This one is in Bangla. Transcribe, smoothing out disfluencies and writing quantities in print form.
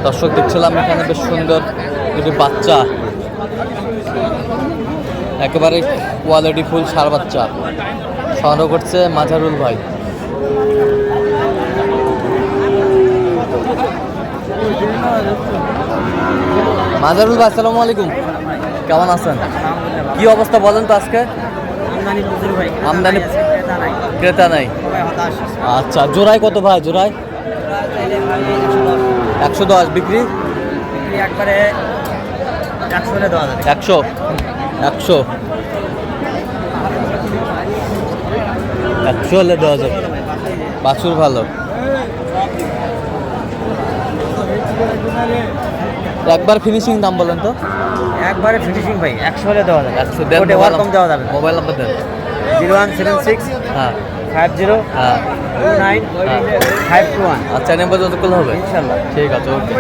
দর্শক দেখছিলাম এখানে বেশ সুন্দর দুটি বাচ্চা, একেবারে কোয়ালিটি ফুল সার বাচ্চা সংগ্রহ করছে মাঝারুল ভাই। মাঝারুল ভাই আসসালামু আলাইকুম, কেমন আছেন? কি অবস্থা বলেন তো আজকে? আমদানি ক্রেতা নাই। আচ্ছা, জোড়ায় কত ভাই? জোড়ায় 110, বিক্রি একবারে 100 100 100 হলে 10,000। বাছুর ভালো। একবার ফিনিশিং দাম বলেন তো। একবারে ফিনিশিং ভাই 100 হলে দেওয়া যাবে। 100 দেন। কম দেওয়া যাবে। মোবাইল নাম্বার দেন। 0176 হ্যাঁ 50 হ্যাঁ 29 521। আচ্ছা, নাম্বার যতগুলো হবে ইনশাআল্লাহ। ঠিক আছে, ওকে।